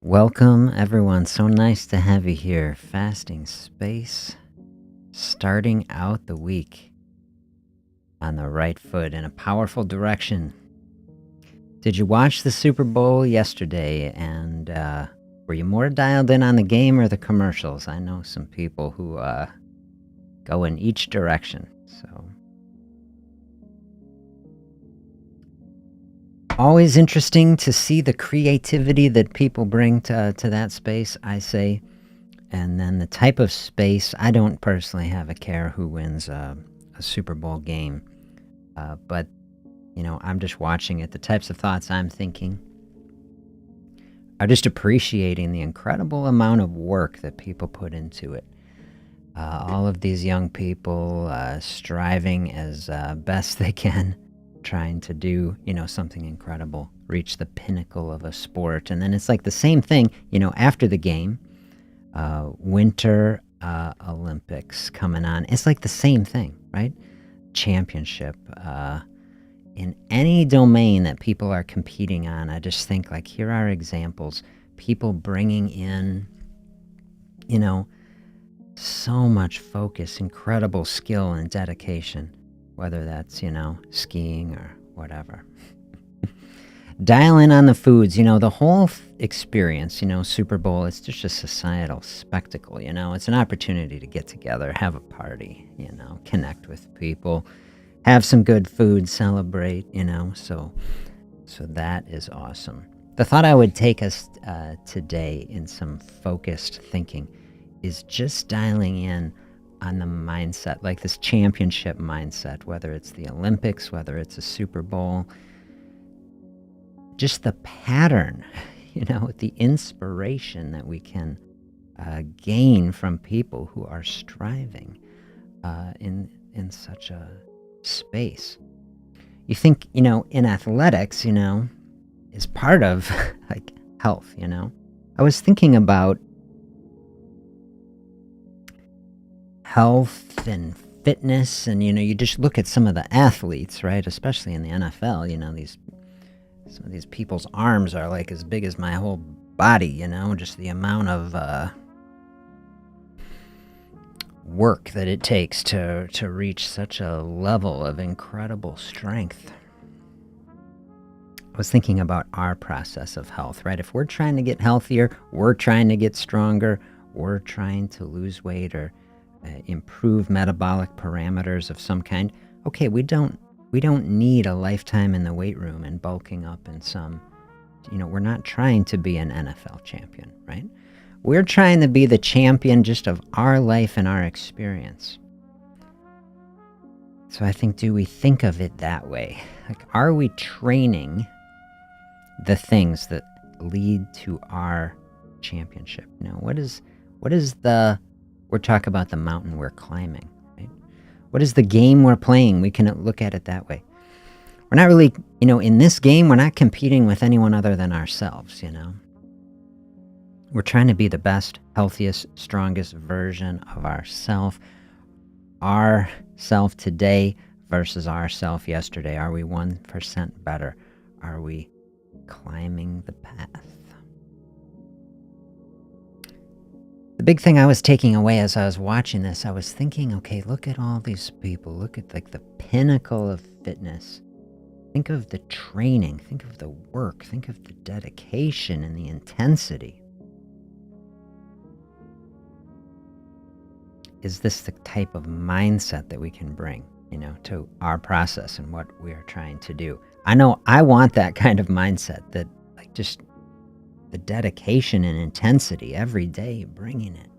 Welcome, everyone. So nice to have you here. Fasting Space, starting out the week on the right foot in a powerful direction. Did you watch the Super Bowl yesterday? And were you more dialed in on the game or the commercials? I know some people who go in each direction. So, always interesting to see the creativity that people bring to that space, I say. And then the type of space, I don't personally have a care who wins a Super Bowl game. But, I'm just watching it. The types of thoughts I'm thinking are just appreciating the incredible amount of work that people put into it. All of these young people striving as best they can, trying to do, something incredible, reach the pinnacle of a sport. And then it's like the same thing, after the game. Winter Olympics coming on. It's like the same thing, right? Championship. In any domain that people are competing on, I just think like here are examples. People bringing in, so much focus, incredible skill and dedication, whether that's, skiing or whatever. Dial in on the foods, the whole experience, Super Bowl, it's just a societal spectacle, it's an opportunity to get together, have a party, connect with people, have some good food, celebrate, so that is awesome. The thought I would take us today in some focused thinking is just dialing in on the mindset, like this championship mindset, whether it's the Olympics, whether it's a Super Bowl, just the pattern, the inspiration that we can gain from people who are striving in such a space. You think, in athletics, is part of like health, I was thinking about health and fitness, and, you just look at some of the athletes, right? Especially in the NFL, some of these people's arms are like as big as my whole body, just the amount of work that it takes to reach such a level of incredible strength. I was thinking about our process of health, right? If we're trying to get healthier, we're trying to get stronger, we're trying to lose weight or improve metabolic parameters of some kind, okay, we don't need a lifetime in the weight room and bulking up in some, we're not trying to be an NFL champion, right? We're trying to be the champion just of our life and our experience. So I think, do we think of it that way? Like, are we training the things that lead to our championship? We're talking about the mountain we're climbing, right? What is the game we're playing? We can look at it that way. We're not really, in this game, we're not competing with anyone other than ourselves, We're trying to be the best, healthiest, strongest version of ourself today versus ourself yesterday. Are we 1% better? Are we climbing the path? The big thing I was taking away as I was watching this, I was thinking, okay, look at all these people. Look at like the pinnacle of fitness. Think of the training. Think of the work. Think of the dedication and the intensity. Is this the type of mindset that we can bring, to our process and what we are trying to do? I know I want that kind of mindset, that like just the dedication and intensity every day, bringing it.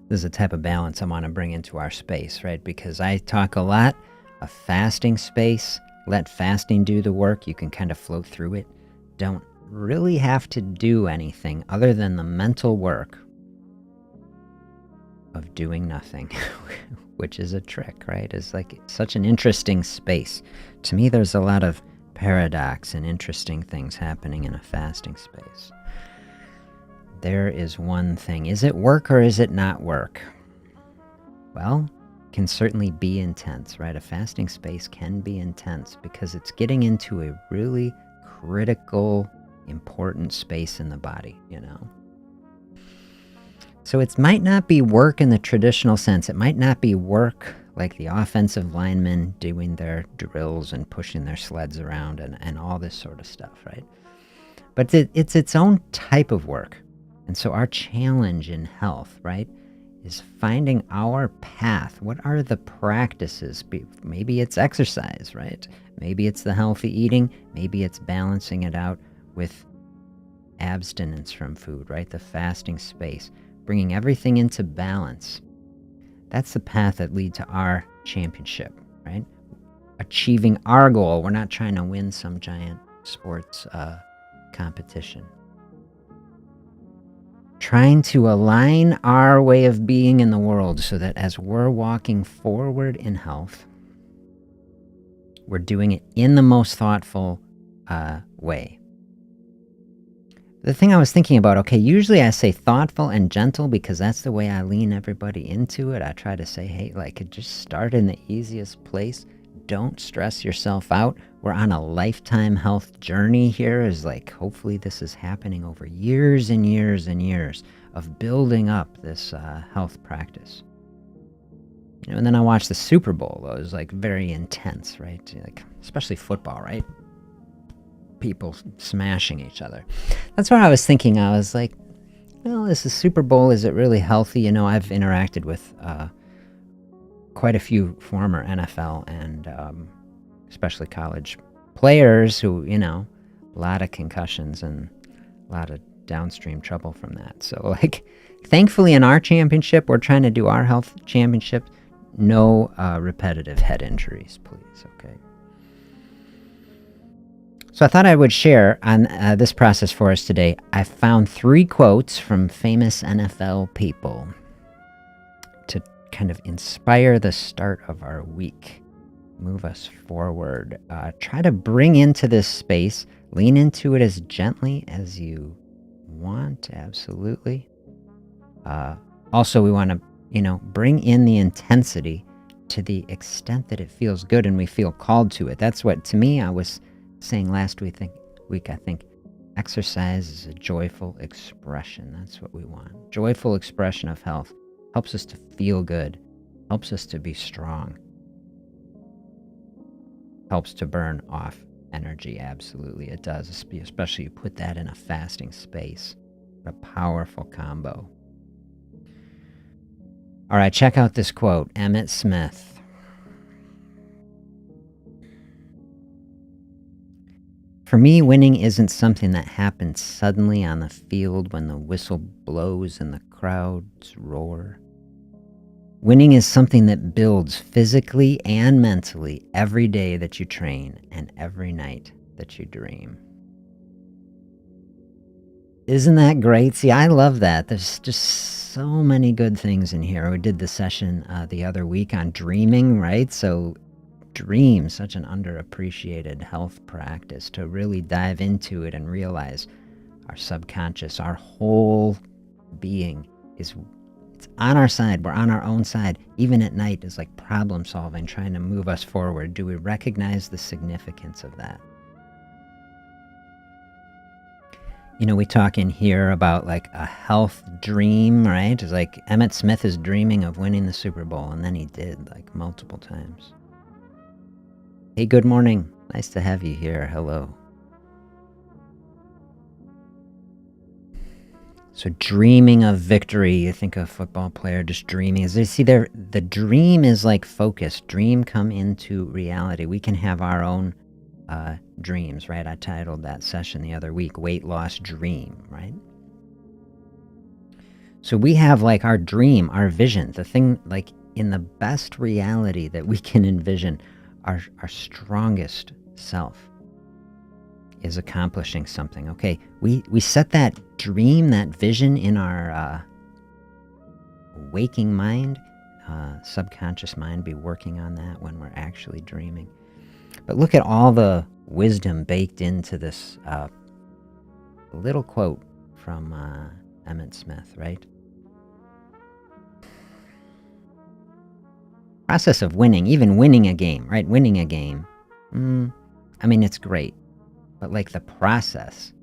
This is a type of balance I want to bring into our space, right? Because I talk a lot of fasting space. Let fasting do the work. You can kind of float through it. Don't really have to do anything other than the mental work of doing nothing, which is a trick, right? It's like such an interesting space. To me, there's a lot of paradox and interesting things happening in a fasting space. There is one thing. Is it work or is it not work? Well, it can certainly be intense, right? A fasting space can be intense because it's getting into a really critical, important space in the body, So it might not be work in the traditional sense. It might not be work like the offensive linemen doing their drills and pushing their sleds around and all this sort of stuff, right? But it's its own type of work. And so our challenge in health, right, is finding our path. What are the practices? Maybe it's exercise, right? Maybe it's the healthy eating. Maybe it's balancing it out with abstinence from food, right? The fasting space, bringing everything into balance. That's the path that leads to our championship, right? Achieving our goal. We're not trying to win some giant sports competition. Trying to align our way of being in the world so that as we're walking forward in health, we're doing it in the most thoughtful way. The thing I was thinking about, okay, usually I say thoughtful and gentle because that's the way I lean everybody into it. I try to say, hey, just start in the easiest place. Don't stress yourself out. We're on a lifetime health journey here. Hopefully this is happening over years and years and years of building up this health practice. And then I watched the Super Bowl. It was very intense, right? Especially football, right? People smashing each other. That's what I was thinking. I was like, well, this is Super Bowl. Is it really healthy? I've interacted with quite a few former NFL and especially college players who, a lot of concussions and a lot of downstream trouble from that. So, thankfully in our championship, we're trying to do our health championship. No repetitive head injuries, please, okay? So I thought I would share on this process for us today. I found 3 quotes from famous NFL people to kind of inspire the start of our week, move us forward. Try to bring into this space, lean into it as gently as you want, absolutely. Also, we want to, bring in the intensity to the extent that it feels good and we feel called to it. That's what, to me, I was saying last week, I think exercise is a joyful expression. That's what we want. Joyful expression of health helps us to feel good, helps us to be strong, helps to burn off energy. Absolutely, it does, especially you put that in a fasting space. What a powerful combo. All right, check out this quote, Emmett Smith. For me, winning isn't something that happens suddenly on the field when the whistle blows and the crowds roar. Winning is something that builds physically and mentally every day that you train and every night that you dream. Isn't that great? See, I love that. There's just so many good things in here. We did the session the other week on dreaming, right? So dream, such an underappreciated health practice, to really dive into it and realize our subconscious, our whole being it's on our side. We're on our own side. Even at night is like problem solving, trying to move us forward. Do we recognize the significance of that? We talk in here about a health dream, right? It's like Emmett Smith is dreaming of winning the Super Bowl, and then he did multiple times. Hey, good morning. Nice to have you here. Hello. So dreaming of victory, you think a football player just dreaming. As they see there, the dream is focus. Dream come into reality. We can have our own dreams, right? I titled that session the other week, Weight Loss Dream, right? So we have our dream, our vision, the thing in the best reality that we can envision, our strongest self is accomplishing something. Okay, we set that dream, that vision in our waking mind, subconscious mind, be working on that when we're actually dreaming. But look at all the wisdom baked into this little quote from Emmett Smith, right? Process of winning, even winning a game, right? Winning a game. It's great. but like the process,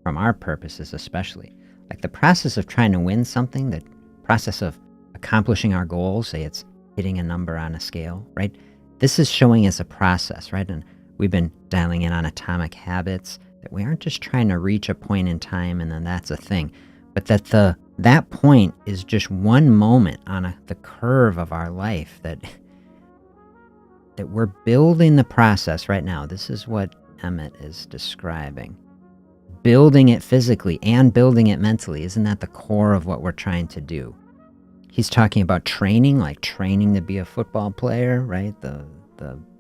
from our purposes especially, like the process of trying to win something, the process of accomplishing our goals, say it's hitting a number on a scale, right? This is showing us a process, right? And we've been dialing in on atomic habits, that we aren't just trying to reach a point in time and then that's a thing, but that that point is just one moment on the curve of our life, that we're building the process right now. This is what Emmett is describing. Building it physically and building it mentally. Isn't that the core of what we're trying to do? He's talking about training, like training to be a football player, right? The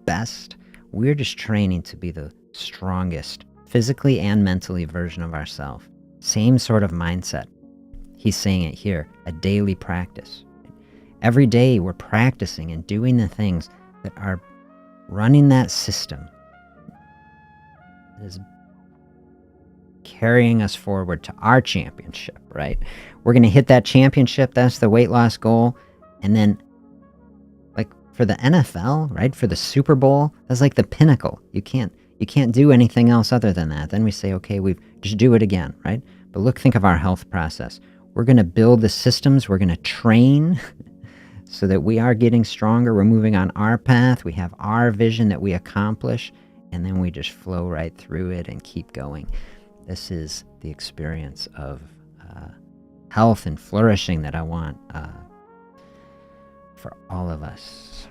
best. We're just training to be the strongest, physically and mentally version of ourselves. Same sort of mindset. He's saying it here, a daily practice. Every day we're practicing and doing the things that are running that system, that is carrying us forward to our championship, right? We're going to hit that championship. That's the weight loss goal. And then, like for the NFL, right? For the Super Bowl, that's like the pinnacle. You can't do anything else other than that. Then we say, okay, we just do it again, right? But think of our health process. We're going to build the systems. We're going to train so that we are getting stronger. We're moving on our path. We have our vision that we accomplish, and then we just flow right through it and keep going. This is the experience of health and flourishing that I want for all of us.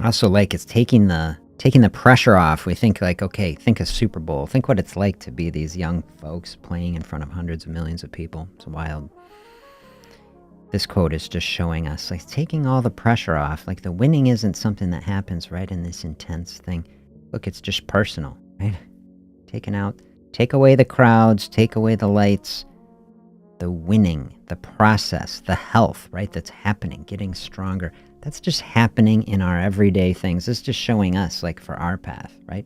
Also, like, it's taking the pressure off. We think like, okay, think of Super Bowl. Think what it's like to be these young folks playing in front of hundreds of millions of people. It's wild. This quote is just showing us, like, taking all the pressure off. Like, the winning isn't something that happens right in this intense thing. Look, it's just personal, right? Take away the crowds, take away the lights, the winning, the process, the health, right? That's happening, getting stronger. That's just happening in our everyday things. It's just showing us, like, for our path, right?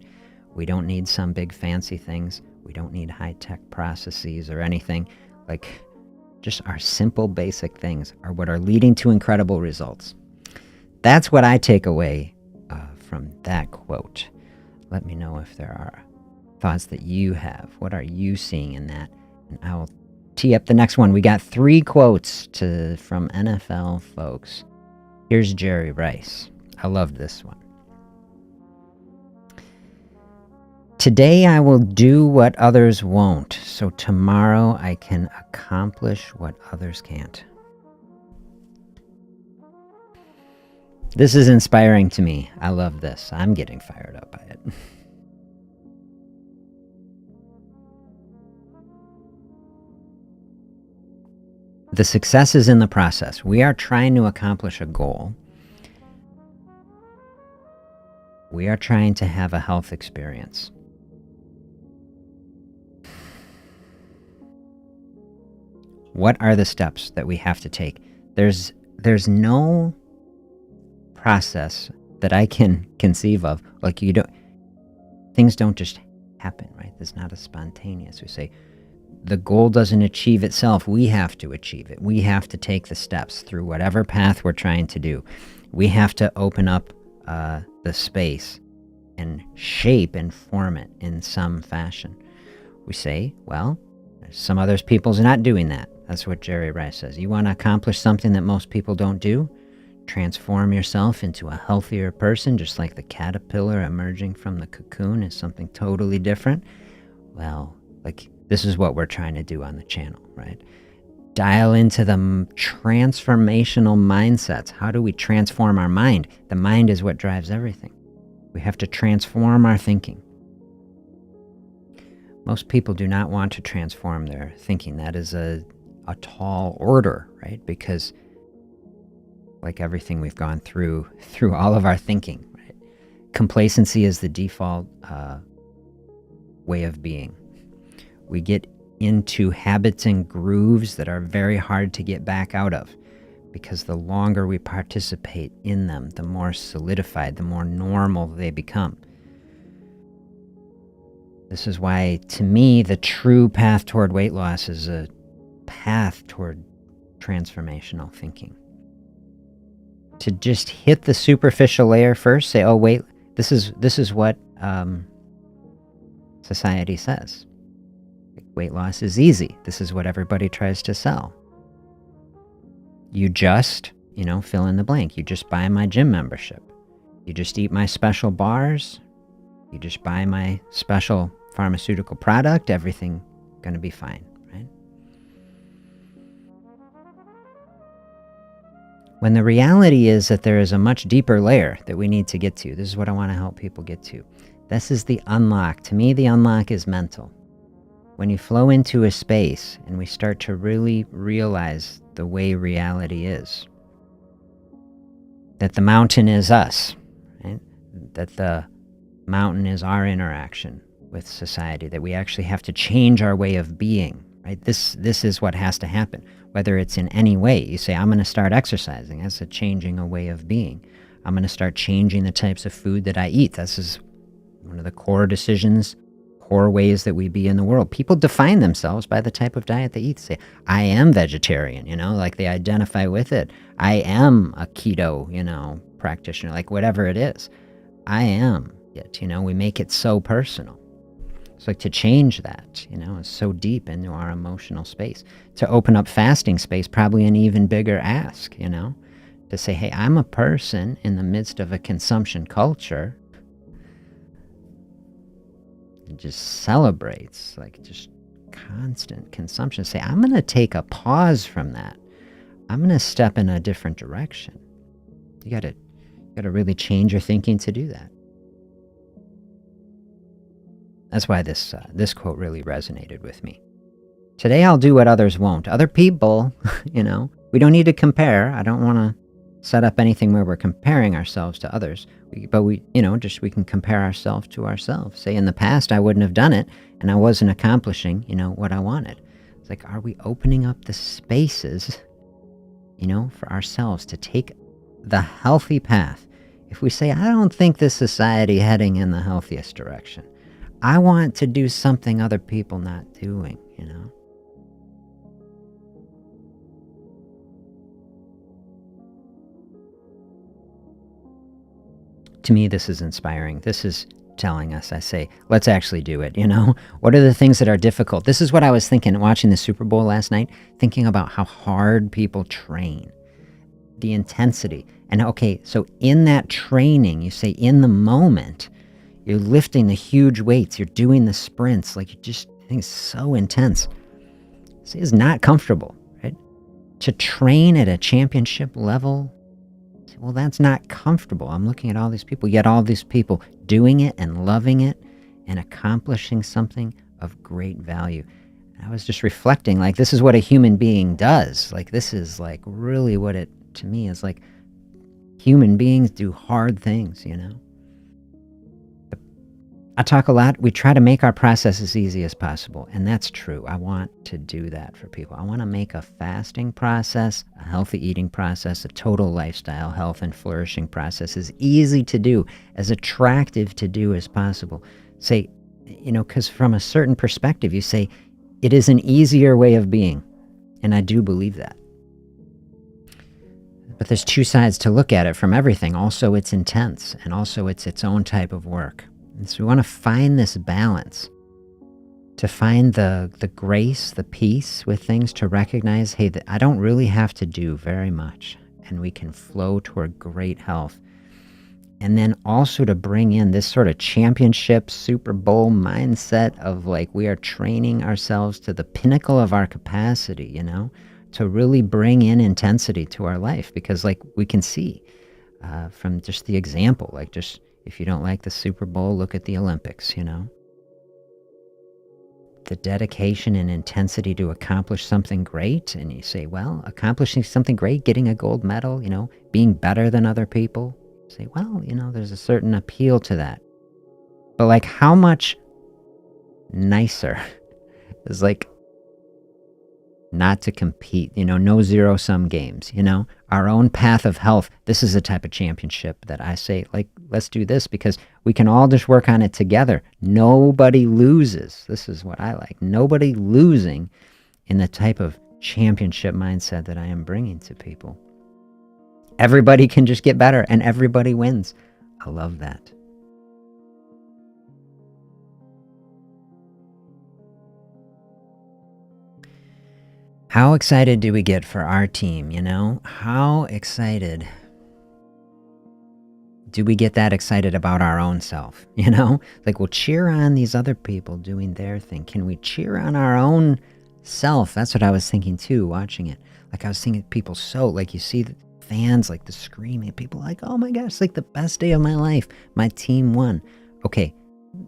We don't need some big fancy things. We don't need high-tech processes or anything. Like, just our simple, basic things are what are leading to incredible results. That's what I take away from that quote. Let me know if there are thoughts that you have. What are you seeing in that? And I will tee up the next one. We got 3 quotes from NFL folks. Here's Jerry Rice. I love this one. Today I will do what others won't, so tomorrow I can accomplish what others can't. This is inspiring to me. I love this. I'm getting fired up by it. The success is in the process. We are trying to accomplish a goal. We are trying to have a health experience. What are the steps that we have to take? There's no process that I can conceive of. Like, things don't just happen, right? There's not a spontaneous. We say the goal doesn't achieve itself. We have to achieve it. We have to take the steps through whatever path we're trying to do. We have to open up the space and shape and form it in some fashion. We say, well, some other people's not doing that. That's what Jerry Rice says. You want to accomplish something that most people don't do? Transform yourself into a healthier person, just like the caterpillar emerging from the cocoon is something totally different. Well, like, this is what we're trying to do on the channel, right? Dial into the transformational mindsets. How do we transform our mind? The mind is what drives everything. We have to transform our thinking. Most people do not want to transform their thinking. That is a tall order, right? Because, like everything we've gone through all of our thinking, right? Complacency is the default way of being. We get into habits and grooves that are very hard to get back out of, because the longer we participate in them, the more solidified, the more normal they become. This is why, to me, the true path toward weight loss is a path toward transformational thinking. To just hit the superficial layer first, say, oh wait, this is what society says. Weight loss is easy. This is what everybody tries to sell. You just, fill in the blank. You just buy my gym membership. You just eat my special bars. You just buy my special pharmaceutical product. Everything gonna be fine, right? When the reality is that there is a much deeper layer that we need to get to. This is what I want to help people get to. This is the unlock. To me, the unlock is mental. When you flow into a space and we start to really realize the way reality is, that the mountain is us, right? That the mountain is our interaction with society, that we actually have to change our way of being, right? This is what has to happen. Whether it's in any way, you say, I'm going to start exercising. That's a changing a way of being. I'm going to start changing the types of food that I eat. This is one of the core decisions, core ways that we be in the world. People define themselves by the type of diet they eat. Say, I am vegetarian, like they identify with it. I am a keto, practitioner, like whatever it is. I am it, we make it so personal. It's like to change that, is so deep into our emotional space. To open up fasting space, probably an even bigger ask, to say, hey, I'm a person in the midst of a consumption culture. It just celebrates, like just constant consumption. Say, I'm going to take a pause from that. I'm going to step in a different direction. You got to really change your thinking to do that. That's why this quote really resonated with me. Today I'll do what others won't. Other people, we don't need to compare. I don't want to set up anything where we're comparing ourselves to others. But we can compare ourselves to ourselves. Say, in the past I wouldn't have done it, and I wasn't accomplishing, what I wanted. It's like, are we opening up the spaces, for ourselves to take the healthy path? If we say, I don't think this society heading in the healthiest direction. I want to do something other people not doing, To me, this is inspiring. This is telling us, I say, let's actually do it, What are the things that are difficult? This is what I was thinking watching the Super Bowl last night, thinking about how hard people train, the intensity. And okay, so in that training, you say in the moment, you're lifting the huge weights, you're doing the sprints, like I think it's so intense. It's not comfortable, right? To train at a championship level, well, that's not comfortable. I'm looking at all these people, yet all these people doing it and loving it and accomplishing something of great value. I was just reflecting, like, this is what a human being does. Like, this is like really what it, to me, is like human beings do hard things, I talk a lot. We try to make our process as easy as possible, and that's true. I want to do that for people. I want to make a fasting process, a healthy eating process, a total lifestyle, health and flourishing process as easy to do, as attractive to do as possible. Say, because from a certain perspective, you say, it is an easier way of being, and I do believe that. But there's two sides to look at it from everything. Also, it's intense, and also it's its own type of work. And so we want to find this balance, to find the grace, the peace with things, to recognize, hey, I don't really have to do very much, and we can flow toward great health. And then also to bring in this sort of championship, Super Bowl mindset of like we are training ourselves to the pinnacle of our capacity, to really bring in intensity to our life. Because like we can see from just the example, like just, if you don't like the Super Bowl, look at the Olympics, The dedication and intensity to accomplish something great. And you say, well, accomplishing something great, getting a gold medal, being better than other people. You say, well, there's a certain appeal to that. But like how much nicer is like not to compete, no zero-sum games, our own path of health. This is a type of championship that I say, like, let's do this because we can all just work on it together. Nobody loses. This is what I like. Nobody losing in the type of championship mindset that I am bringing to people. Everybody can just get better and everybody wins. I love that. How excited do we get for our team, you know? How excited do we get that excited about our own self, you know? Like, we'll cheer on these other people doing their thing. Can we cheer on our own self? That's what I was thinking too, watching it. Like, I was thinking people like, you see the fans, like the screaming, people like, oh my gosh, it's like the best day of my life. My team won. Okay,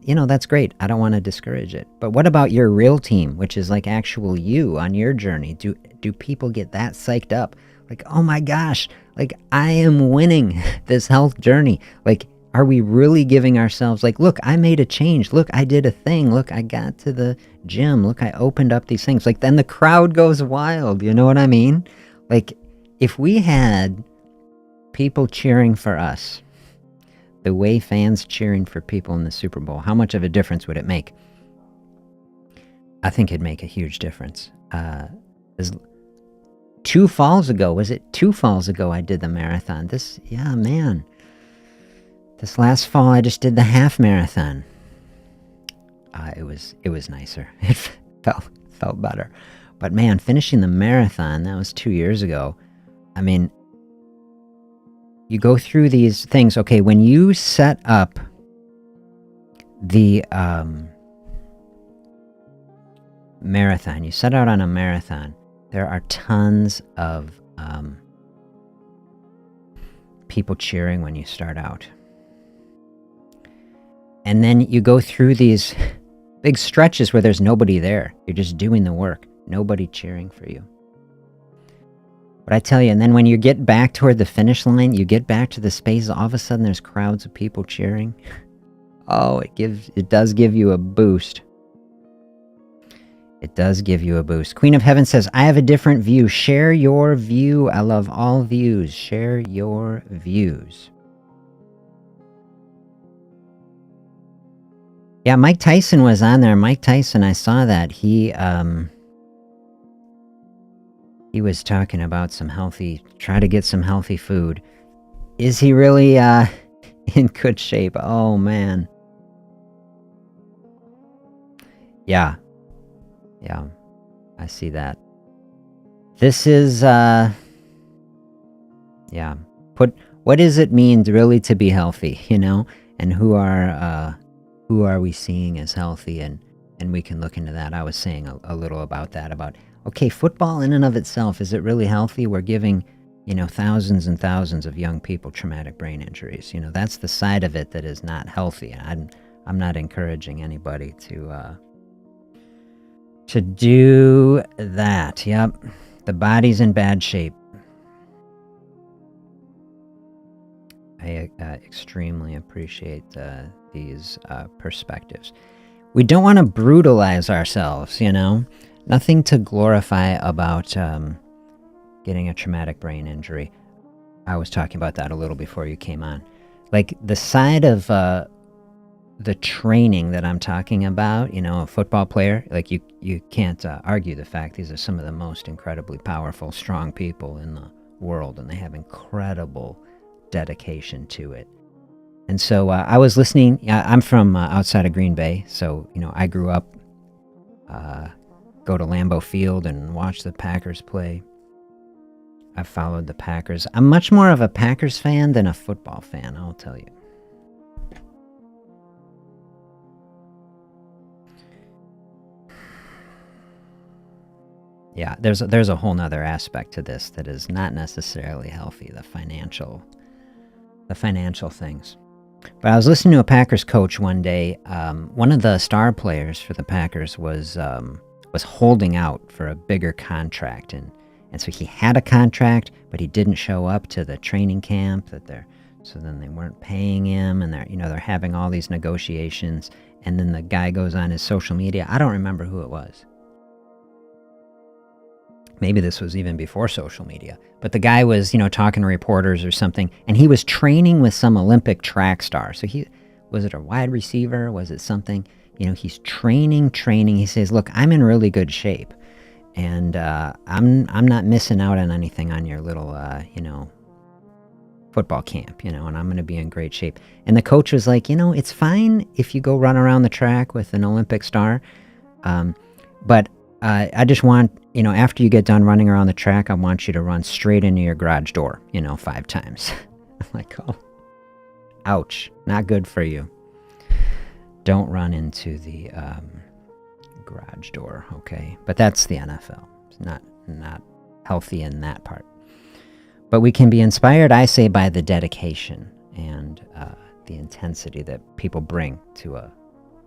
you know, that's great. I don't want to discourage it. But what about your real team, which is like actual you on your journey? Do people get that psyched up? Like, oh my gosh, like I am winning this health journey. Like, are we really giving ourselves like, look, I made a change. Look, I did a thing. Look, I got to the gym. Look, I opened up these things. Like, then the crowd goes wild. You know what I mean? Like, if we had people cheering for us the way fans cheering for people in the Super Bowl, how much of a difference would it make? I think it'd make a huge difference. Was it 2 falls ago I did the marathon. This last fall I just did the half marathon. It was nicer. It felt better. But man, finishing the marathon, that was 2 years ago. I mean, you go through these things. Okay, when you set up the marathon, you set out on a marathon, there are tons of people cheering when you start out. And then you go through these big stretches where there's nobody there. You're just doing the work. Nobody cheering for you. But I tell you, and then when you get back toward the finish line, you get back to the space, all of a sudden there's crowds of people cheering. Oh, it does give you a boost. It does give you a boost. Queen of Heaven says, I have a different view. Share your view. I love all views. Share your views. Yeah, Mike Tyson was on there. Mike Tyson, I saw that. He was talking about try to get some healthy food. Is he really in good shape? Oh, man. Yeah, I see that. This is, what does it mean really to be healthy, you know? And who are we seeing as healthy? And we can look into that. I was saying a little about that, okay, football in and of itself, is it really healthy? We're giving, thousands and thousands of young people traumatic brain injuries. That's the side of it that is not healthy. I'm not encouraging anybody to do that. Yep, the body's in bad shape. I extremely appreciate these perspectives. We don't want to brutalize ourselves, Nothing to glorify about getting a traumatic brain injury. I was talking about that a little before you came on. Like, the side of the training that I'm talking about, a football player, like you can't argue the fact these are some of the most incredibly powerful, strong people in the world, and they have incredible dedication to it. And so I was listening. I'm from outside of Green Bay, so I grew up go to Lambeau Field and watch the Packers play. I followed the Packers. I'm much more of a Packers fan than a football fan, I'll tell you. Yeah, there's a whole nother aspect to this that is not necessarily healthy, the financial things. But I was listening to a Packers coach one day. One of the star players for the Packers was holding out for a bigger contract, and so he had a contract, but he didn't show up to the training camp so then they weren't paying him, and they're having all these negotiations, and then the guy goes on his social media. I don't remember who it was. Maybe this was even before social media, but the guy was, talking to reporters or something, and he was training with some Olympic track star. So was it a wide receiver? Was it something? He's training. He says, look, I'm in really good shape. And I'm not missing out on anything on your little football camp, and I'm going to be in great shape. And the coach was like, it's fine if you go run around the track with an Olympic star, but I just want, after you get done running around the track, I want you to run straight into your garage door, 5 times. I'm like, oh, ouch, not good for you. Don't run into the garage door, okay? But that's the NFL. It's not healthy in that part. But we can be inspired, I say, by the dedication and the intensity that people bring to a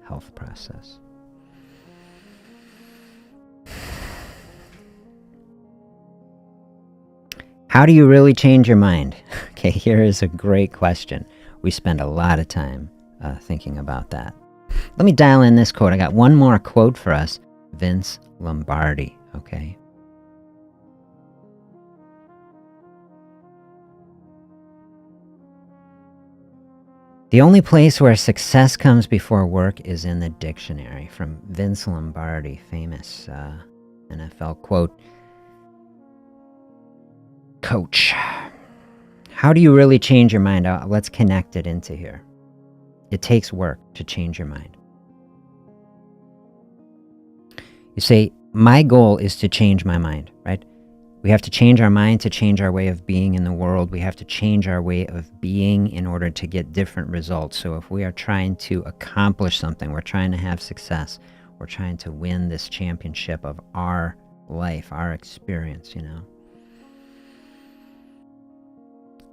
health process. How do you really change your mind? Okay, here is a great question. We spend a lot of time thinking about that. Let me dial in this quote. I got one more quote for us. Vince Lombardi, okay? The only place where success comes before work is in the dictionary, from Vince Lombardi, famous NFL quote. Coach, how do you really change your mind? Let's connect it into here. It takes work to change your mind. You say, my goal is to change my mind, right? We have to change our mind to change our way of being in the world. We have to change our way of being in order to get different results. So if we are trying to accomplish something, we're trying to have success, we're trying to win this championship of our life, our experience, You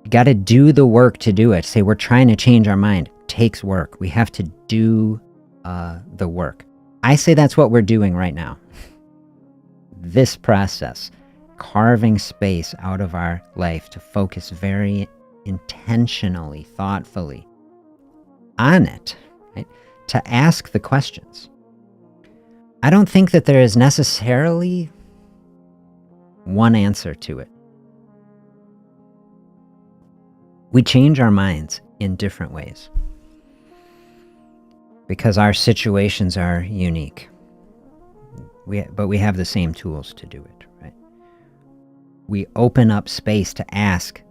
got to do the work to do it. Say we're trying to change our mind. Takes work. We have to do the work. I say that's what we're doing right now. This process, carving space out of our life to focus very intentionally, thoughtfully on it, right? To ask the questions. I don't think that there is necessarily one answer to it. We change our minds in different ways because our situations are unique. But we have the same tools to do it, right? We open up space to ask.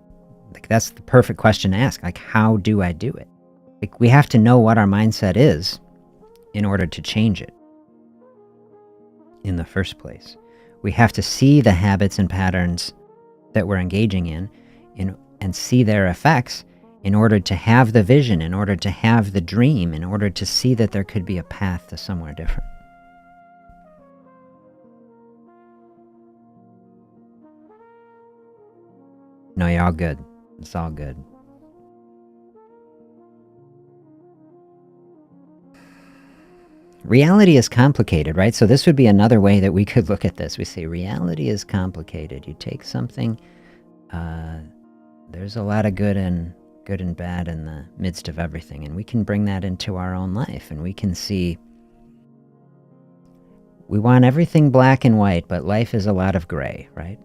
Like, that's the perfect question to ask. Like, how do I do it? Like, we have to know what our mindset is in order to change it in the first place. We have to see the habits and patterns that we're engaging in and see their effects in order to have the vision, in order to have the dream, in order to see that there could be a path to somewhere different. No, you're all good. It's all good. Reality is complicated, right? So this would be another way that we could look at this. We say reality is complicated. You take something, there's a lot of good and bad in the midst of everything, and we can bring that into our own life, and we can see we want everything black and white, but life is a lot of gray, right?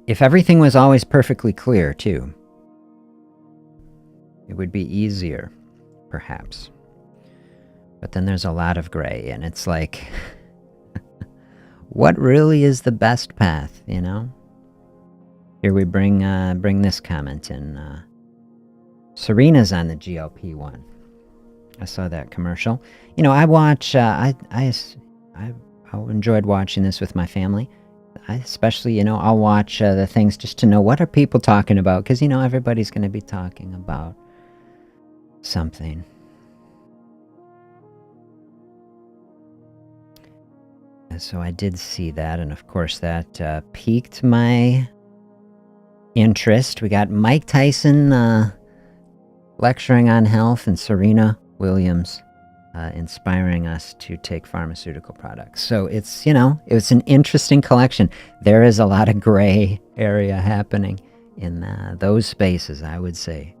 If everything was always perfectly clear, too, it would be easier, perhaps. But then there's a lot of gray, and it's like, what really is the best path, Here we bring this comment in. Serena's on the GLP-1. I saw that commercial. I watch, I enjoyed watching this with my family. Especially, I'll watch the things just to know what are people talking about, because, everybody's going to be talking about something. And so I did see that, and of course that piqued my interest. We got Mike Tyson lecturing on health, and Serena Williams inspiring us to take pharmaceutical products. So it's, it's an interesting collection. There is a lot of gray area happening in those spaces, I would say.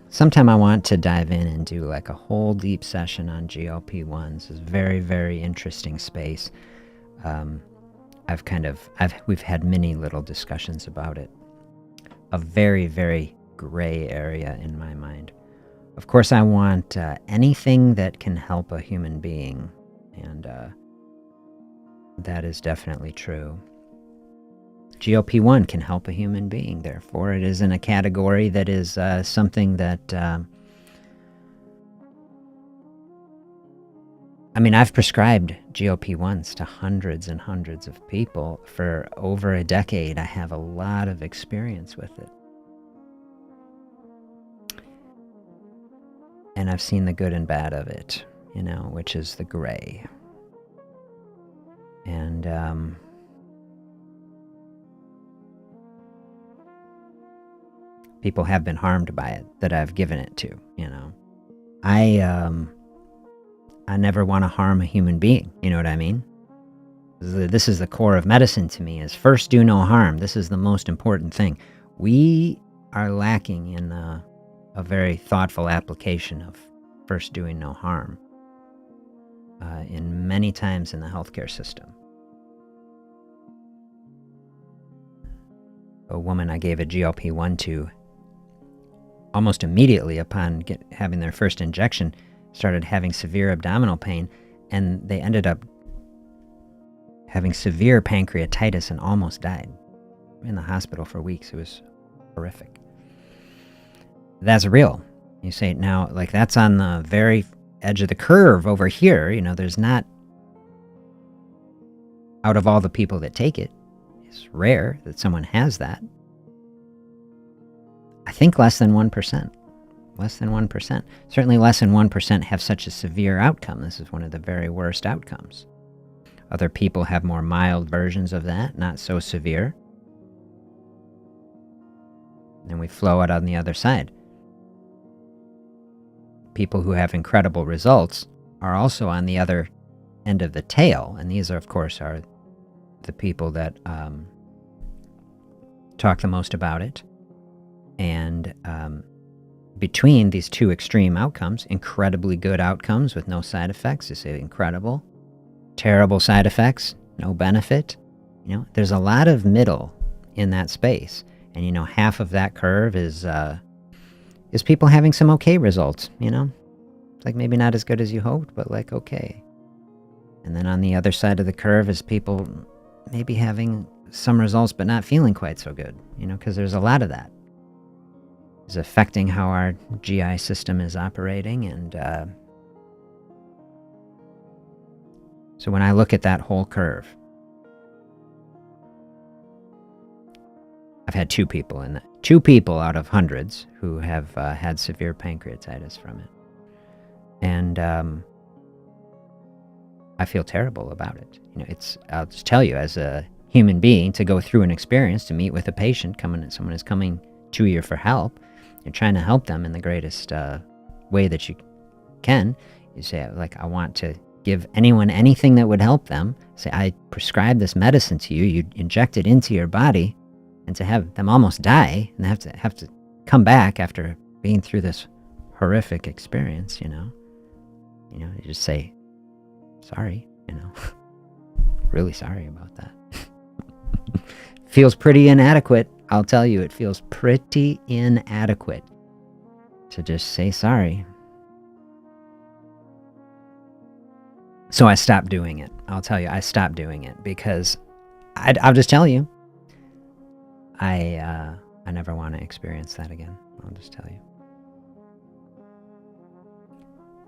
Sometime I want to dive in and do like a whole deep session on GLP-1s. It's a very, very interesting space. We've had many little discussions about it. a very, very gray area in my mind. Of course, I want anything that can help a human being, and that is definitely true. GLP-1 can help a human being, therefore it is in a category that is something that... I mean, I've prescribed GLP-1s to hundreds and hundreds of people for over a decade. I have a lot of experience with it. And I've seen the good and bad of it, which is the gray. And people have been harmed by it that I've given it to, I never want to harm a human being, you know what I mean? This is the core of medicine to me, is first do no harm. This is the most important thing. We are lacking in a very thoughtful application of first doing no harm in many times in the healthcare system. A woman I gave a GLP-1 to, almost immediately upon having their first injection, started having severe abdominal pain, and they ended up having severe pancreatitis and almost died. In the hospital for weeks. It was horrific. That's real. You say now, like, that's on the very edge of the curve over here. There's not, out of all the people that take it, it's rare that someone has that. I think less than 1%. Less than 1%. Certainly less than 1% have such a severe outcome. This is one of the very worst outcomes. Other people have more mild versions of that, not so severe. And we flow out on the other side. People who have incredible results are also on the other end of the tail. And these, of course, are the people that talk the most about it. And between these two extreme outcomes, incredibly good outcomes with no side effects, you say incredible, terrible side effects, no benefit. There's a lot of middle in that space. And, half of that curve is people having some okay results, It's like maybe not as good as you hoped, but like okay. And then on the other side of the curve is people maybe having some results but not feeling quite so good, because there's a lot of that. Is affecting how our GI system is operating. And so when I look at that whole curve, I've had two people out of hundreds who have had severe pancreatitis from it. And I feel terrible about it. I'll just tell you, as a human being, to go through an experience, to meet with a patient, someone is coming to you for help, you're trying to help them in the greatest way that you can. You say, like, I want to give anyone anything that would help them. Say, I prescribe this medicine to you. You inject it into your body, and to have them almost die and have to come back after being through this horrific experience, you just say, sorry, really sorry about that. Feels pretty inadequate. I'll tell you, it feels pretty inadequate to just say sorry. So I stopped doing it. I'll tell you, I stopped doing it because I'll just tell you, I never want to experience that again. I'll just tell you.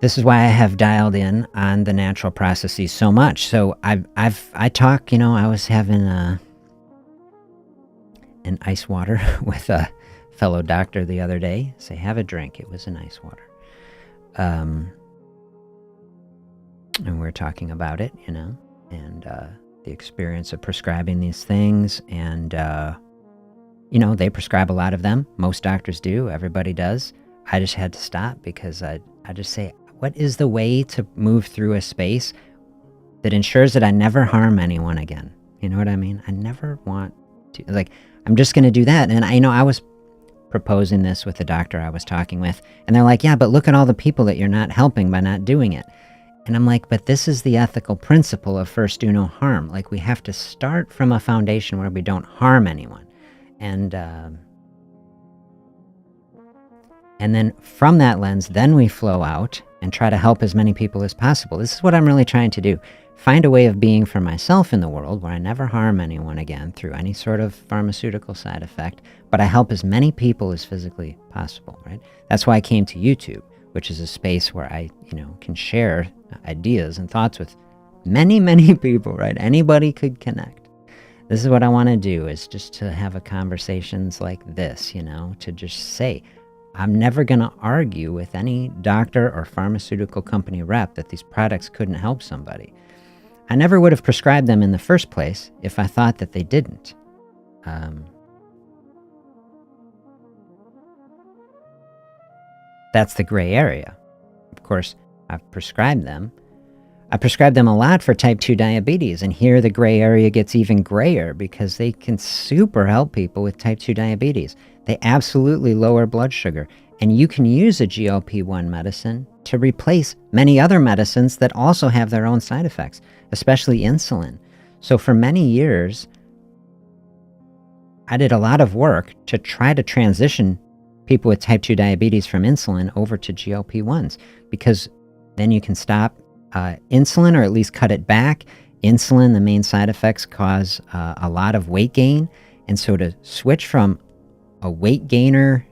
This is why I have dialed in on the natural processes so much. So I talk, I was having an ice water with a fellow doctor the other day. Say, have a drink. It was an ice water. And we're talking about it, and the experience of prescribing these things. And, they prescribe a lot of them. Most doctors do. Everybody does. I just had to stop because I just say, what is the way to move through a space that ensures that I never harm anyone again? You know what I mean? I never want to, I'm just going to do that. And I was proposing this with the doctor I was talking with, and they're like, yeah, but look at all the people that you're not helping by not doing it. And I'm like, but this is the ethical principle of first do no harm. We have to start from a foundation where we don't harm anyone. And And then from that lens, then we flow out and try to help as many people as possible. This is what I'm really trying to do. Find a way of being for myself in the world where I never harm anyone again through any sort of pharmaceutical side effect, but I help as many people as physically possible, right? That's why I came to YouTube, which is a space where I, can share ideas and thoughts with many, many people, right? Anybody could connect. This is what I want to do, is just to have a conversations like this, to just say, I'm never going to argue with any doctor or pharmaceutical company rep that these products couldn't help somebody. I never would have prescribed them in the first place if I thought that they didn't. That's the gray area. Of course, I've prescribed them. I prescribe them a lot for type 2 diabetes, and here the gray area gets even grayer because they can super help people with type 2 diabetes. They absolutely lower blood sugar, and you can use a GLP-1 medicine to replace many other medicines that also have their own side effects, especially insulin. So for many years, I did a lot of work to try to transition people with type 2 diabetes from insulin over to GLP-1s, because then you can stop insulin, or at least cut it back. Insulin, the main side effects cause a lot of weight gain. And so to switch from a weight gainer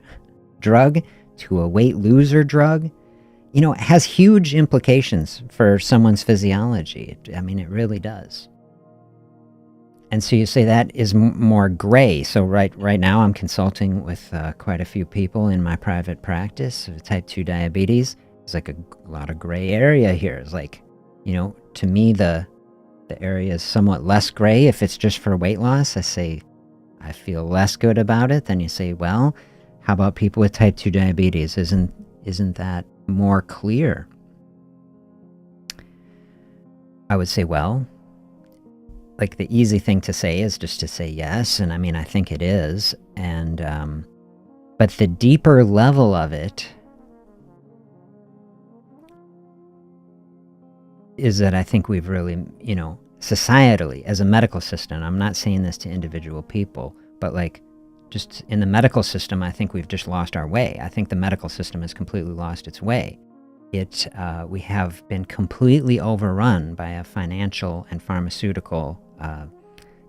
drug to a weight loser drug, it has huge implications for someone's physiology. It really does. And so you say that is more gray. So right now I'm consulting with quite a few people in my private practice with type 2 diabetes. It's like a lot of gray area here. It's like, to me, the area is somewhat less gray. If it's just for weight loss, I say, I feel less good about it. Then you say, well, how about people with type 2 diabetes? Isn't that more clear? I would say, well, like the easy thing to say is just to say yes. And I think it is. And, but the deeper level of it is that I think we've really, societally, as a medical system, I'm not saying this to individual people, but like just in the medical system, I think we've just lost our way. I think the medical system has completely lost its way. We have been completely overrun by a financial and pharmaceutical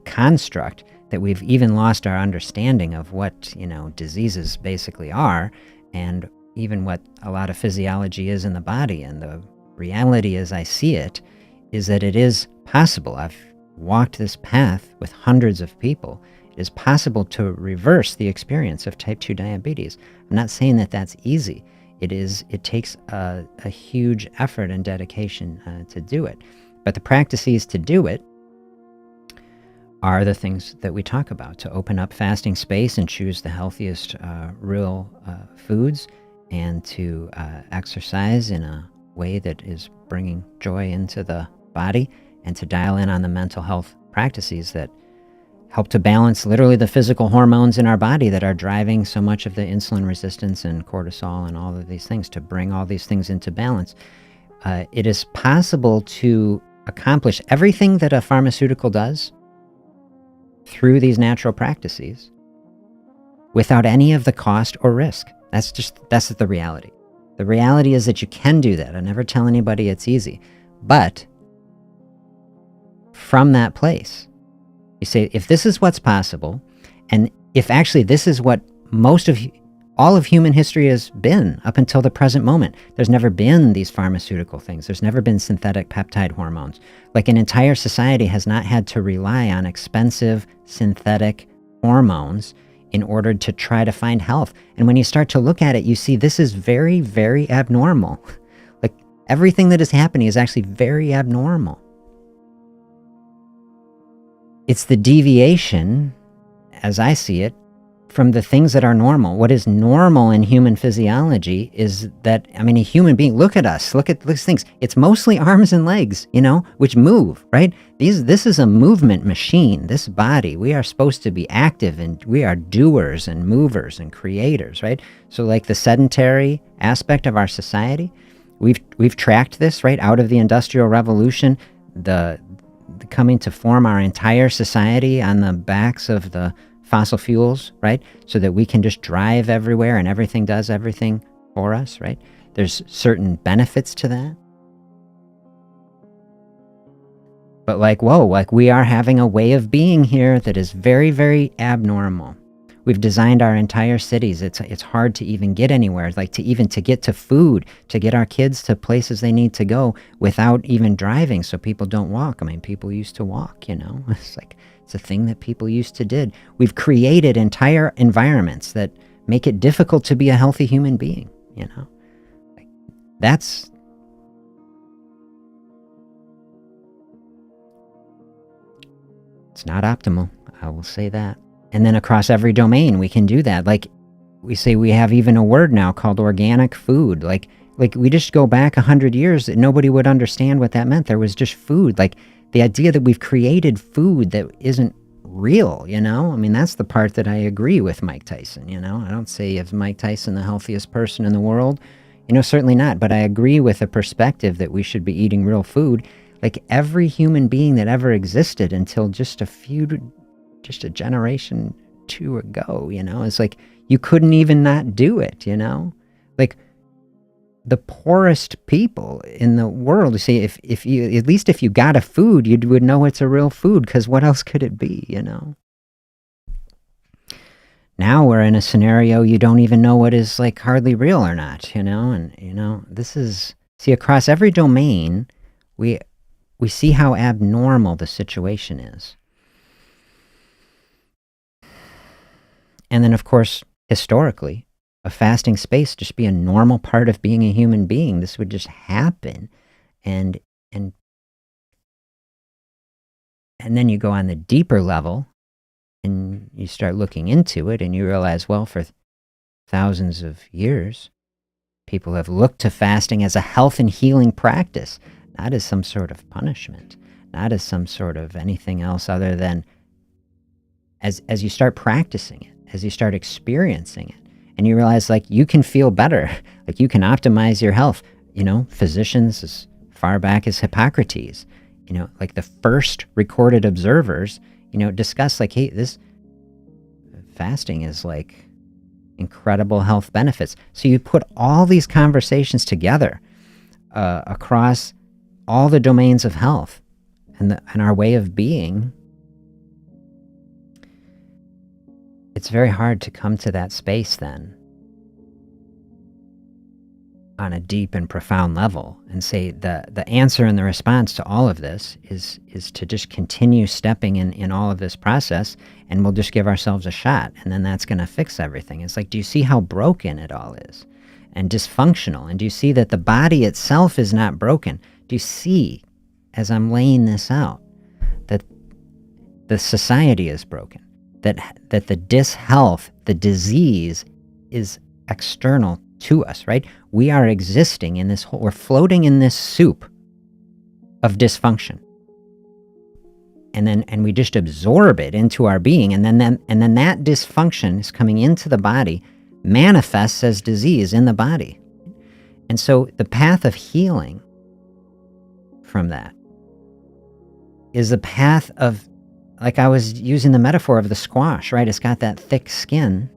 construct that we've even lost our understanding of what, diseases basically are, and even what a lot of physiology is in the body. And the reality as I see it is that it is possible. I've walked this path with hundreds of people. It is possible to reverse the experience of type 2 diabetes. I'm not saying that that's easy. It takes a huge effort and dedication to do it. But the practices to do it are the things that we talk about: to open up fasting space and choose the healthiest real foods, and to exercise in a way that is bringing joy into the body, and to dial in on the mental health practices that help to balance literally the physical hormones in our body that are driving so much of the insulin resistance and cortisol and all of these things, to bring all these things into balance. It is possible to accomplish everything that a pharmaceutical does through these natural practices without any of the cost or risk. That's the reality. The reality is that you can do that. I never tell anybody it's easy. But from that place, you say, if this is what's possible, and if actually this is what all of human history has been up until the present moment, there's never been these pharmaceutical things. There's never been synthetic peptide hormones. Like, an entire society has not had to rely on expensive synthetic hormones in order to try to find health. And when you start to look at it, you see this is very, very abnormal. Like, everything that is happening is actually very abnormal. It's the deviation, as I see it, from the things that are normal. What is normal in human physiology is that, a human being, look at us, look at these things. It's mostly arms and legs, which move, right? This is a movement machine, this body. We are supposed to be active, and we are doers and movers and creators, right? So like the sedentary aspect of our society, we've tracked this, right? Out of the Industrial Revolution, the coming to form our entire society on the backs of the fossil fuels, right? So that we can just drive everywhere and everything does everything for us, right? There's certain benefits to that. But like, whoa, like we are having a way of being here that is very, very abnormal. We've designed our entire cities. It's hard to even get anywhere, like to get to food, to get our kids to places they need to go without even driving, so people don't walk. I mean, people used to walk, It's like, it's a thing that people used to did. We've created entire environments that make it difficult to be a healthy human being, Like, that's... It's not optimal, I will say that. And then across every domain, we can do that. Like, we say we have even a word now called organic food. Like we just go back 100 years, nobody would understand what that meant. There was just food. Like, the idea that we've created food that isn't real, I mean, that's the part that I agree with Mike Tyson, I don't say is Mike Tyson the healthiest person in the world. Certainly not. But I agree with the perspective that we should be eating real food. Like, every human being that ever existed until just a generation or two ago, it's like you couldn't even not do it, Like, the poorest people in the world, you see, if you, at least if you got a food, you would know it's a real food, because what else could it be, Now we're in a scenario you don't even know what is, like, hardly real or not, and, this is, see, across every domain, we see how abnormal the situation is. And then, of course, historically, a fasting space just be a normal part of being a human being. This would just happen. And then you go on the deeper level and you start looking into it, and you realize, well, for thousands of years, people have looked to fasting as a health and healing practice, not as some sort of punishment, not as some sort of anything else other than as you start practicing it, as you start experiencing it, and you realize, like, you can feel better, like you can optimize your health. Physicians as far back as Hippocrates, like the first recorded observers, discuss, like, hey, this fasting is like incredible health benefits. So you put all these conversations together across all the domains of health and our way of being. It's very hard to come to that space then on a deep and profound level and say the answer and the response to all of this is to just continue stepping in all of this process, and we'll just give ourselves a shot, and then that's going to fix everything. It's like, do you see how broken it all is and dysfunctional? And do you see that the body itself is not broken? Do you see, as I'm laying this out, that the society is broken? That the dishealth, the disease, is external to us, right? We are existing in this whole, we're floating in this soup of dysfunction. And we just absorb it into our being, and then that dysfunction is coming into the body, manifests as disease in the body. And so the path of healing from that is the path of, like I was using the metaphor of the squash, right? It's got that thick skin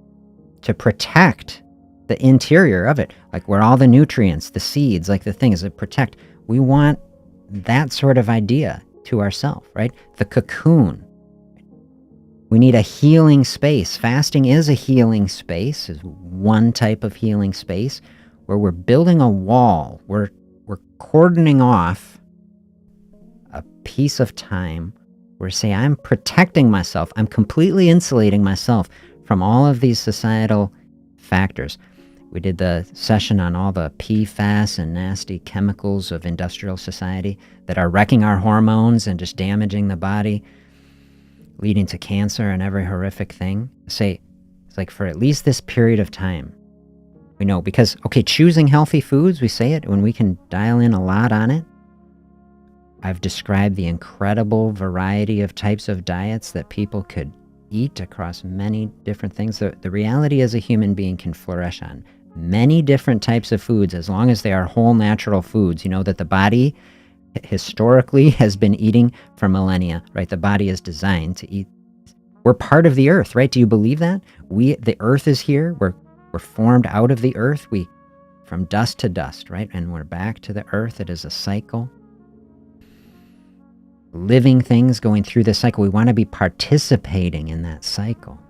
to protect the interior of it, like where all the nutrients, the seeds, like the things that protect. We want that sort of idea to ourselves, right? The cocoon. We need a healing space. Fasting is a healing space, is one type of healing space where we're building a wall. We're cordoning off a piece of time. We're saying, I'm protecting myself. I'm completely insulating myself from all of these societal factors. We did the session on all the PFAS and nasty chemicals of industrial society that are wrecking our hormones and just damaging the body, leading to cancer and every horrific thing. Say, it's like, for at least this period of time, we know, because, okay, choosing healthy foods, we say it when we can dial in a lot on it. I've described the incredible variety of types of diets that people could eat across many different things. The reality is a human being can flourish on many different types of foods as long as they are whole natural foods, that the body historically has been eating for millennia, right? The body is designed to eat. We're part of the earth, right? Do you believe that? The earth is here. We're formed out of the earth. We from dust to dust, right? And we're back to the earth. It is a cycle. Living things going through the cycle. We want to be participating in that cycle.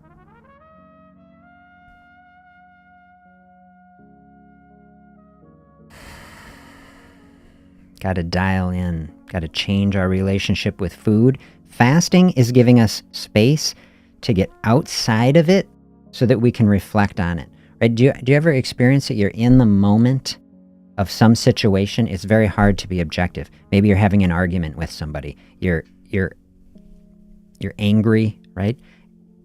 Got to dial in, got to change our relationship with food. Fasting is giving us space to get outside of it so that we can reflect on it. Right? Do you ever experience it? You're in the moment of some situation. It's very hard to be objective. Maybe you're having an argument with somebody. You're angry, right?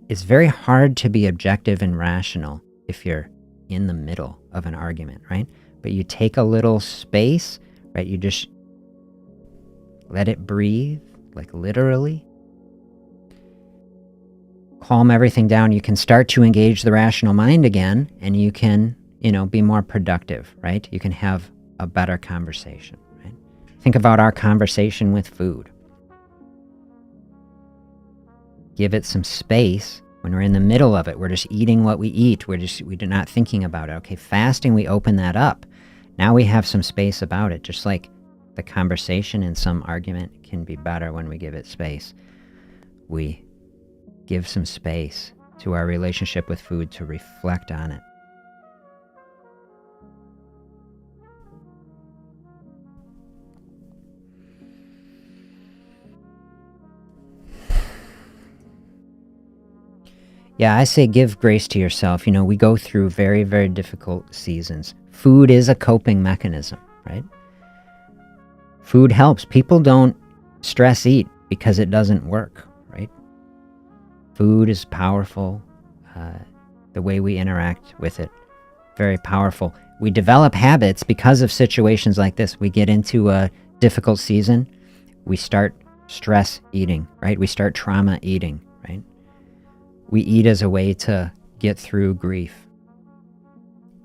It's very hard to be objective and rational if you're in the middle of an argument, right? But you take a little space, right? You just let it breathe, like literally. Calm everything down. You can start to engage the rational mind again, and you can, be more productive, right? You can have a better conversation, right? Think about our conversation with food. Give it some space. When we're in the middle of it, we're just eating what we eat. We're not thinking about it. Okay, fasting, we open that up. Now we have some space about it, just like the conversation in some argument can be better when we give it space. We give some space to our relationship with food to reflect on it. Yeah, I say give grace to yourself. We go through very, very difficult seasons. Food is a coping mechanism, right? Food helps. People don't stress eat because it doesn't work, right? Food is powerful. The way we interact with it, very powerful. We develop habits because of situations like this. We get into a difficult season. We start stress eating, right? We start trauma eating, right? We eat as a way to get through grief.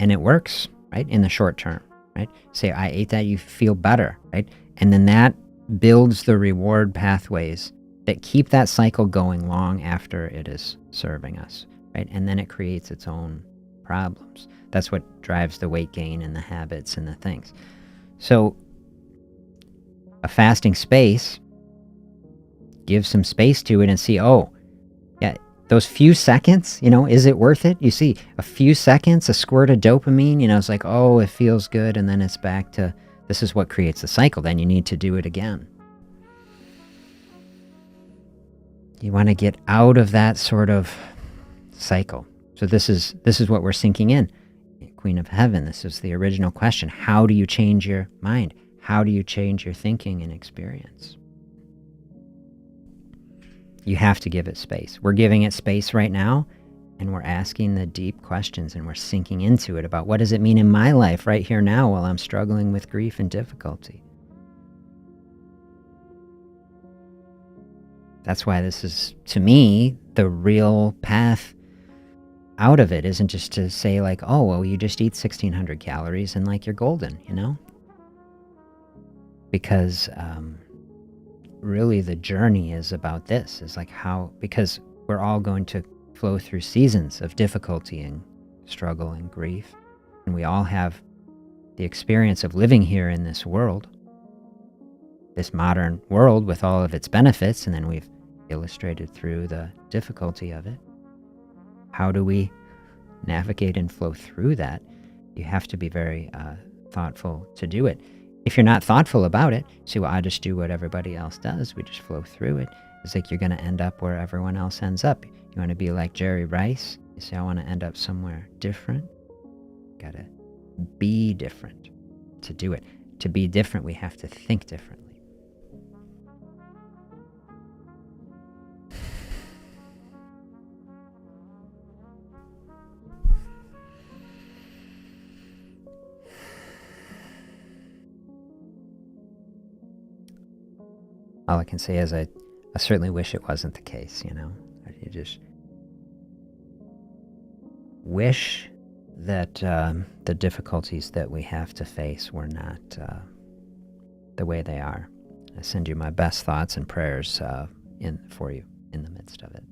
And it works, right? In the short term, right? Say, I ate that, you feel better, right? And then that builds the reward pathways that keep that cycle going long after it is serving us, right? And then it creates its own problems. That's what drives the weight gain and the habits and the things. So a fasting space, give some space to it and see, those few seconds, is it worth it? You see, a few seconds, a squirt of dopamine, it's like, it feels good. And then it's back to, this is what creates the cycle. Then you need to do it again. You want to get out of that sort of cycle. So this is what we're sinking in. Queen of Heaven, this is the original question. How do you change your mind? How do you change your thinking and experience? You have to give it space. We're giving it space right now, and we're asking the deep questions, and we're sinking into it about what does it mean in my life right here now while I'm struggling with grief and difficulty. That's why this is, to me, the real path out of it. Isn't just to say like, you just eat 1,600 calories and like you're golden, Because really the journey is about this, is like because we're all going to flow through seasons of difficulty and struggle and grief. And we all have the experience of living here in this world, this modern world with all of its benefits, and then we've illustrated through the difficulty of it. How do we navigate and flow through that? You have to be very thoughtful to do it. If you're not thoughtful about it, say, I just do what everybody else does. We just flow through it. It's like you're going to end up where everyone else ends up. You want to be like Jerry Rice. You say, I want to end up somewhere different. Got to be different to do it. To be different, we have to think differently. All I can say is I certainly wish it wasn't the case, You just wish that the difficulties that we have to face were not the way they are. I send you my best thoughts and prayers for you in the midst of it.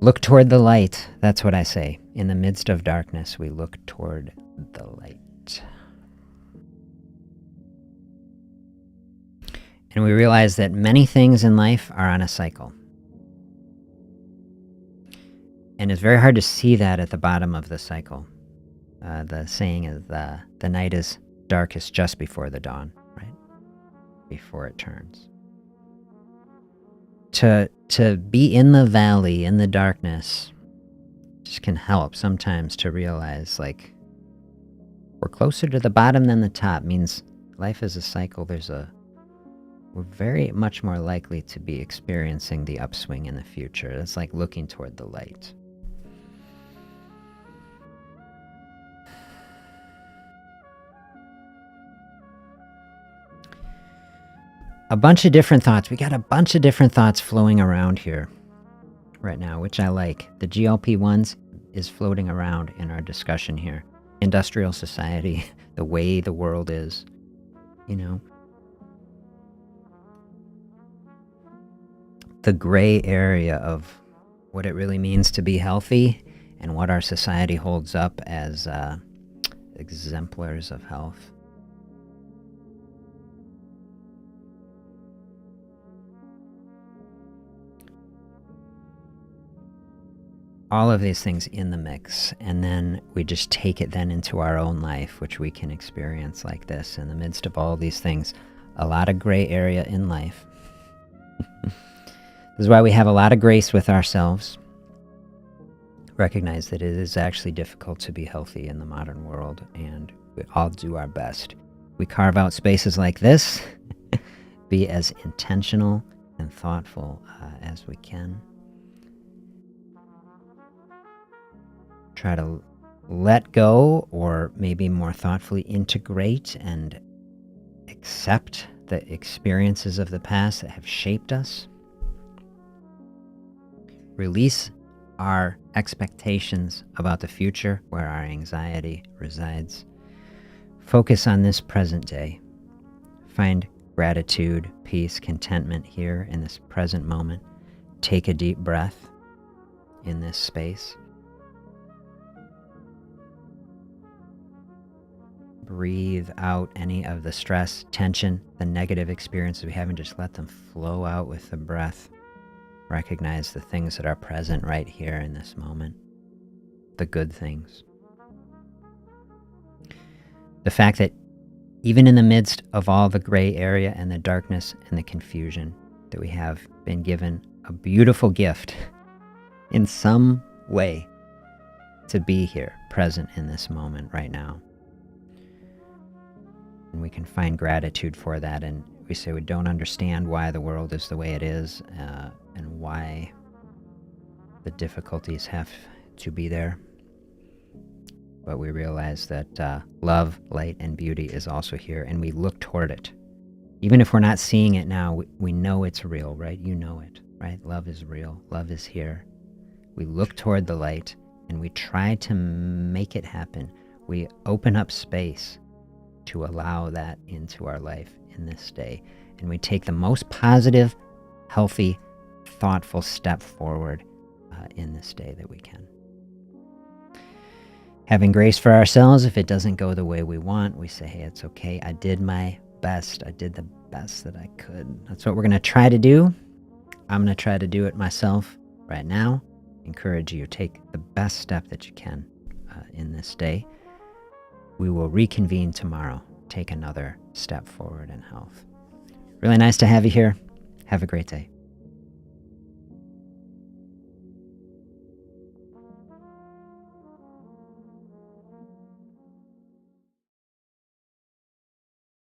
Look toward the light. That's what I say. In the midst of darkness, we look toward the light. And we realize that many things in life are on a cycle. And it's very hard to see that at the bottom of the cycle. The saying is the night is darkest just before the dawn, right? Before it turns. To be in the valley, in the darkness, just can help sometimes to realize, like, we're closer to the bottom than the top. Means life is a cycle. We're very much more likely to be experiencing the upswing in the future. It's like looking toward the light. A bunch of different thoughts. We got a bunch of different thoughts flowing around here right now, which I like. The GLP-1s is floating around in our discussion here. Industrial society, the way the world is, the gray area of what it really means to be healthy and what our society holds up as exemplars of health. All of these things in the mix, and then we just take it then into our own life, which we can experience like this in the midst of all these things. A lot of gray area in life. This is why we have a lot of grace with ourselves. Recognize that it is actually difficult to be healthy in the modern world, and we all do our best. We carve out spaces like this, be as intentional and thoughtful as we can. Try to let go, or maybe more thoughtfully integrate and accept the experiences of the past that have shaped us. Release our expectations about the future, where our anxiety resides. Focus on this present day. Find gratitude, peace, contentment here in this present moment. Take a deep breath in this space. Breathe out any of the stress, tension, the negative experiences we have, and just let them flow out with the breath. Recognize the things that are present right here in this moment, the good things. The fact that even in the midst of all the gray area and the darkness and the confusion, that we have been given a beautiful gift in some way to be here, present in this moment right now. And we can find gratitude for that, and we say we don't understand why the world is the way it is, and why the difficulties have to be there. But we realize that love, light, and beauty is also here, and we look toward it. Even if we're not seeing it now, we know it's real, right? You know it, right? Love is real. Love is here. We look toward the light, and we try to make it happen. We open up space to allow that into our life in this day. And we take the most positive, healthy, thoughtful step forward in this day that we can. Having grace for ourselves, if it doesn't go the way we want, we say, hey, it's okay. I did my best. I did the best that I could. That's what we're going to try to do. I'm going to try to do it myself right now. Encourage you, take the best step that you can in this day. We will reconvene tomorrow. Take another step forward in health. Really nice to have you here. Have a great day.